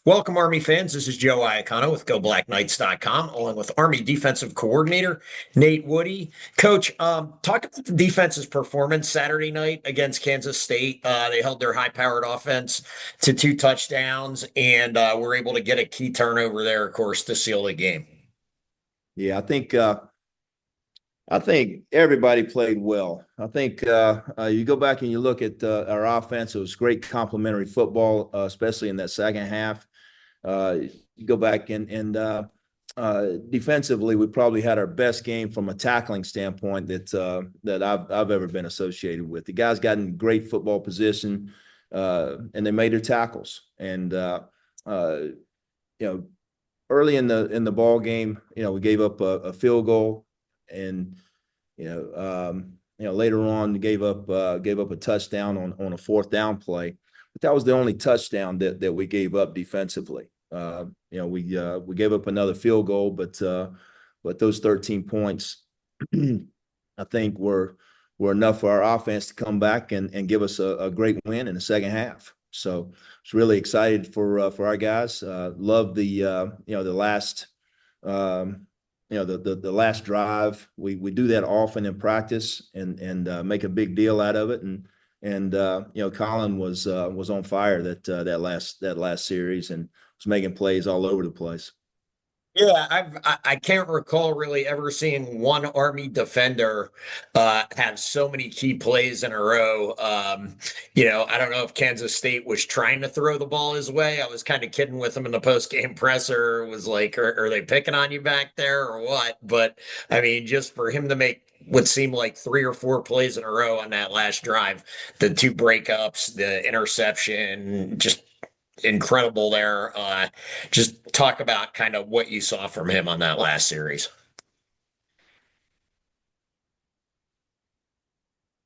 Welcome, Army fans. This is Joe Iacono with GoBlackKnights.com, along with Army defensive coordinator Nate Woody. Coach, talk about the defense's performance Saturday night against Kansas State. They held their high-powered offense to two touchdowns and were able to get a key turnover there, of course, to seal the game. Yeah, I think everybody played well. I think you go back and you look at our offense. It was great complementary football, especially in that second half. You go back and defensively, we probably had our best game from a tackling standpoint that I've ever been associated with. The guys got in great football position, and they made their tackles. And you know, early in the ball game, we gave up a field goal, and later on gave up a touchdown on a fourth down play. But that was the only touchdown that we gave up defensively. We gave up another field goal, but those 13 points, I think, were enough for our offense to come back and give us a great win in the second half. So I was really excited for our guys. Love the last the last drive. We do that often in practice and make a big deal out of it. And Colin was on fire that last series and was making plays all over the place. Yeah, I can't recall really ever seeing one Army defender have so many key plays in a row. I don't know if Kansas State was trying to throw the ball his way. I was kind of kidding with him in the post-game presser. It was like, are they picking on you back there or what? But I mean, just for him to make what seemed like three or four plays in a row on that last drive, the two breakups, the interception, just incredible there. Just talk about kind of what you saw from him on that last series.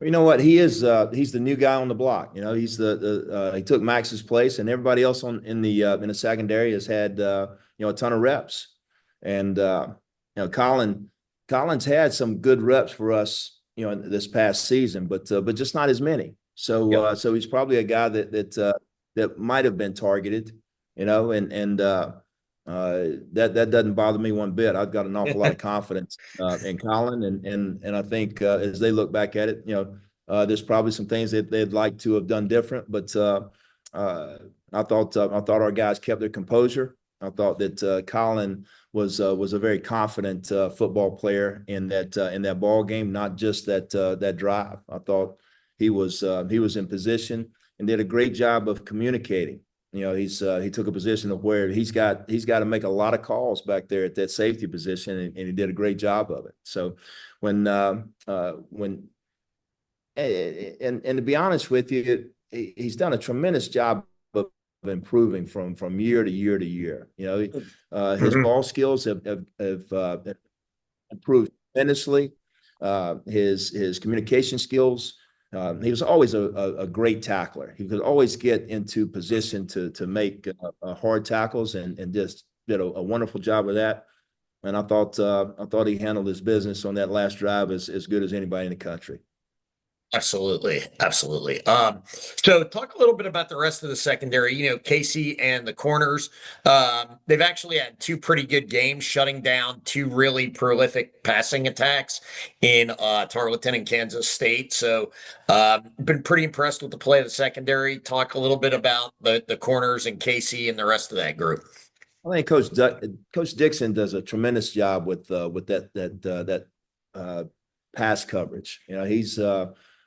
You know what? He's the new guy on the block. He took Max's place, and everybody else in the secondary has had a ton of reps. And Colin's had some good reps for us, this past season, but just not as many. So he's probably a guy that might have been targeted, and that doesn't bother me one bit. I've got an awful lot of confidence in Colin, and I think as they look back at it, there's probably some things that they'd like to have done different. But I thought our guys kept their composure. I thought that Colin was a very confident football player in that ball game, not just that drive. I thought he was in position and did a great job of communicating. He took a position of where he's got to make a lot of calls back there at that safety position, and he did a great job of it. So when and to be honest with you, he's done a tremendous job of improving from year to year to year. His ball skills have improved tremendously. His communication skills. He was always a great tackler. He could always get into position to make hard tackles and just did a wonderful job of that. And I thought he handled his business on that last drive as good as anybody in the country. Absolutely. Absolutely. So talk a little bit about the rest of the secondary. Casey and the corners. They've actually had two pretty good games, shutting down two really prolific passing attacks in Tarleton and Kansas State. So been pretty impressed with the play of the secondary. Talk a little bit about the corners and Casey and the rest of that group. I think Coach Dixon does a tremendous job with that pass coverage.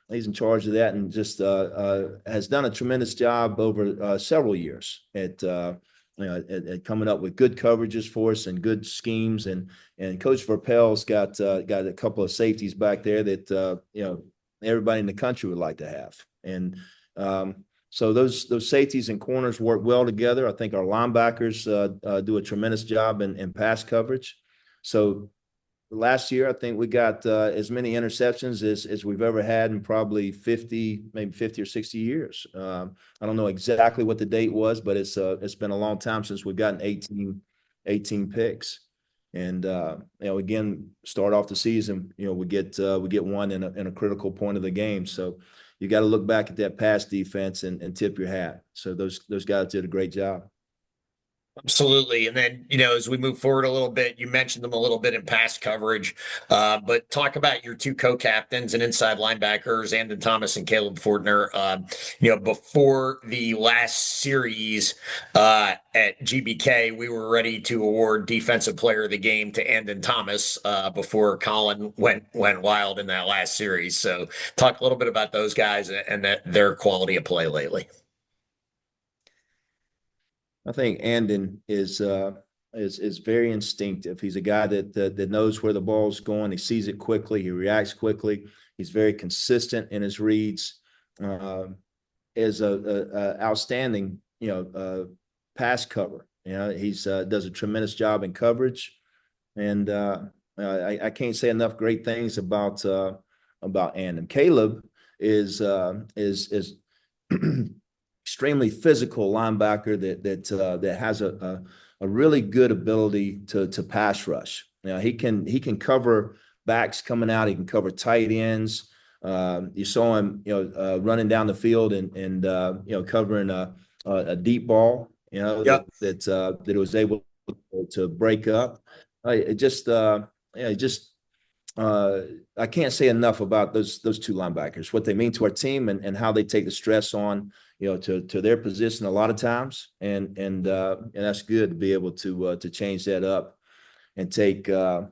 He's in charge of that and just has done a tremendous job over several years at coming up with good coverages for us and good schemes. And Coach Verpel's got a couple of safeties back there that everybody in the country would like to have. And so those safeties and corners work well together. I think our linebackers do a tremendous job in pass coverage. So last year, I think we got as many interceptions as we've ever had in probably 50 or 60 years. I don't know exactly what the date was, but it's been a long time since we've gotten 18 picks. And again, start off the season, we get one in a critical point of the game. So you got to look back at that pass defense and tip your hat. So those guys did a great job. Absolutely. And then, as we move forward a little bit, you mentioned them a little bit in pass coverage, but talk about your two co-captains and inside linebackers, Andon Thomas and Caleb Fortner. Before the last series at GBK, we were ready to award Defensive Player of the Game to Andon Thomas before Colin went wild in that last series. So talk a little bit about those guys and their quality of play lately. I think Andon is very instinctive. He's a guy that knows where the ball's going. He sees it quickly. He reacts quickly. He's very consistent in his reads. Is a outstanding pass cover. He's does a tremendous job in coverage, and I can't say enough great things about Andon. Caleb is extremely physical linebacker that has a really good ability to pass rush. He can cover backs coming out. He can cover tight ends. You saw him, running down the field and covering a deep ball, Yep. that it was able to break up. It just, I can't say enough about those two linebackers, what they mean to our team and how they take the stress on, to their position a lot of times. And that's good to be able to change that up and take some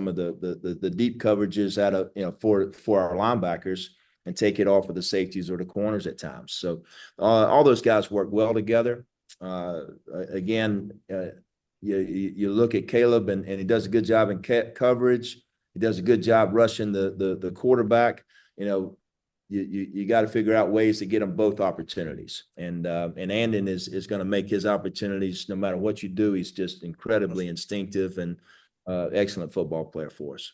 of the deep coverages out of, for our linebackers and take it off of the safeties or the corners at times. So all those guys work well together. Again, you look at Caleb and he does a good job in coverage. He does a good job rushing the quarterback. You got to figure out ways to get them both opportunities. And Andon is going to make his opportunities no matter what you do. He's just incredibly instinctive and excellent football player for us.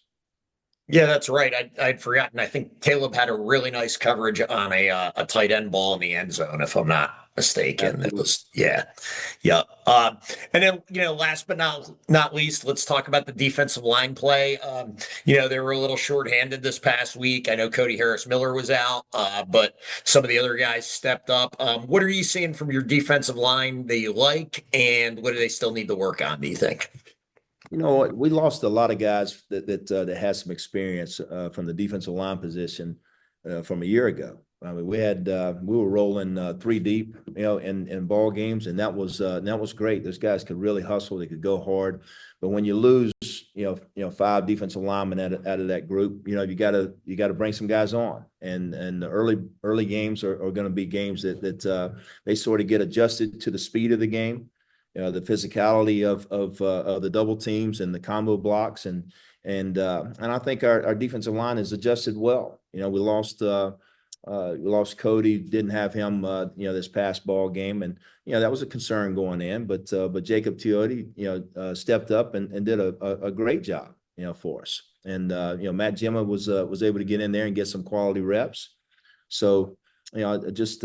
Yeah, that's right. I'd forgotten. I think Caleb had a really nice coverage on a tight end ball in the end zone, if I'm not mistaken. It Absolutely. was, yeah, yeah. And then, last but not least, let's talk about the defensive line play. They were a little shorthanded this past week. I know Cody Harris Miller was out, but some of the other guys stepped up. What are you seeing from your defensive line that you like, and what do they still need to work on, do you think? We lost a lot of guys that had some experience from the defensive line position from a year ago. I mean, we were rolling three deep, in ball games, and that was great. Those guys could really hustle. They could go hard. But when you lose, five defensive linemen out of that group, you gotta bring some guys on. And the early games are going to be games that they sort of get adjusted to the speed of the game, the physicality of the double teams and the combo blocks, and I think our defensive line has adjusted well. We lost Cody, didn't have him this past ball game, and that was a concern going in. But Jacob Teote stepped up and did a great job for us. And Matt Gemma was able to get in there and get some quality reps. So just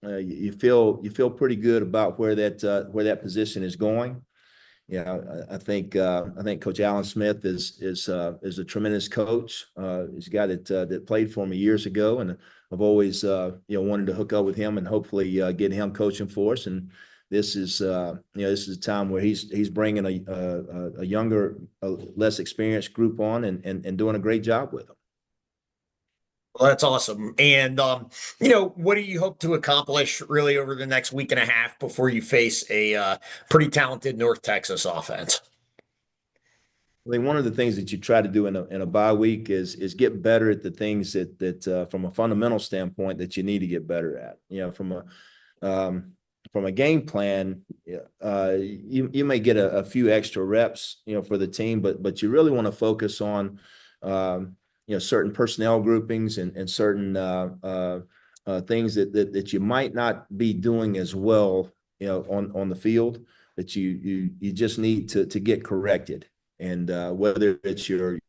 you feel pretty good about where that position is going. I think Coach Alan Smith is a tremendous coach. He's a guy that played for me years ago, and I've always wanted to hook up with him and hopefully get him coaching for us. And this is a time where he's bringing a younger, less experienced group on and doing a great job with them. Well, that's awesome. And, what do you hope to accomplish really over the next week and a half before you face a pretty talented North Texas offense? I think one of the things that you try to do in a bye week is get better at the things that from a fundamental standpoint that you need to get better at. From a game plan, you may get a few extra reps, for the team, but you really want to focus on certain personnel groupings and certain things that you might not be doing as well, on the field, that you just need to get corrected. And whether it's your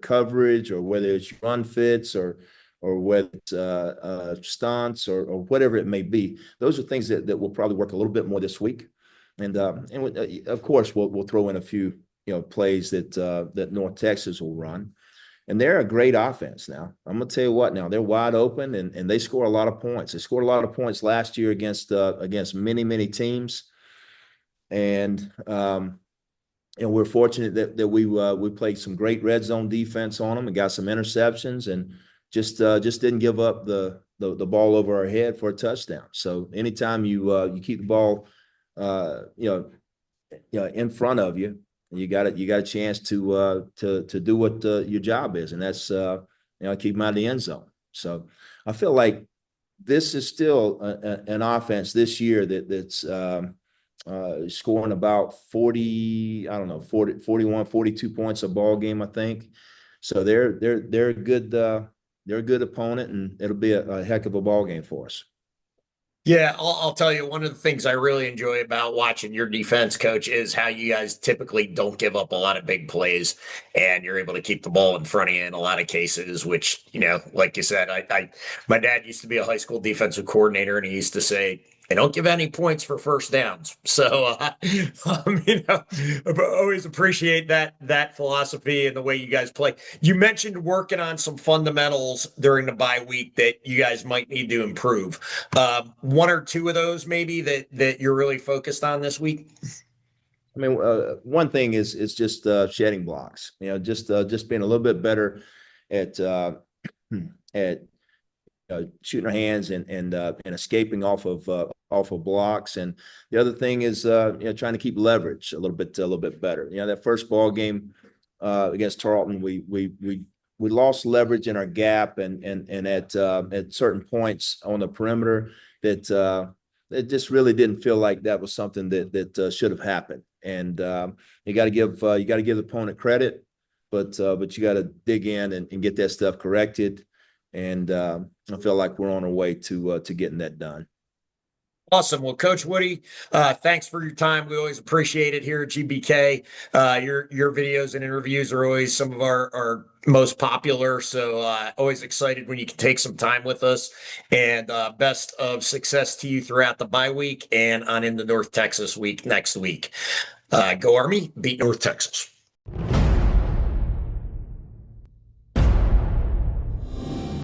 coverage, or whether it's run fits, or whether it's stunts, or whatever it may be, those are things that will probably work a little bit more this week. And of course we'll throw in a few plays that North Texas will run. And they're a great offense now. I'm gonna tell you what now, they're wide open and they score a lot of points. They scored a lot of points last year against many teams. And we're fortunate that we played some great red zone defense on them and got some interceptions and just didn't give up the ball over our head for a touchdown. So anytime you keep the ball in front of you, you got a chance to do what your job is, and that's keep them out of the end zone. So I feel like this is still an offense this year that's scoring about 41, 42 points a ball game, I think. So they're a good opponent, and it'll be a heck of a ball game for us. Yeah, I'll tell you, one of the things I really enjoy about watching your defense, coach, is how you guys typically don't give up a lot of big plays and you're able to keep the ball in front of you in a lot of cases, which, like you said, my dad used to be a high school defensive coordinator and he used to say, they don't give any points for first downs. So, I always appreciate that philosophy and the way you guys play. You mentioned working on some fundamentals during the bye week that you guys might need to improve. One or two of those maybe that you're really focused on this week? I mean, one thing is just shedding blocks. Just being a little bit better at shooting our hands and escaping off of blocks. And the other thing is trying to keep leverage a little bit better. That first ball game against Tarleton, we lost leverage in our gap and at certain points on the perimeter that it just really didn't feel like that was something that should have happened. And you got to give the opponent credit, but you got to dig in and get that stuff corrected. And I feel like we're on our way to getting that done. Awesome. Well, Coach Woody, thanks for your time. We always appreciate it here at GBK. Your videos and interviews are always some of our most popular. So always excited when you can take some time with us. And best of success to you throughout the bye week and on into North Texas week next week. Go Army, beat North Texas.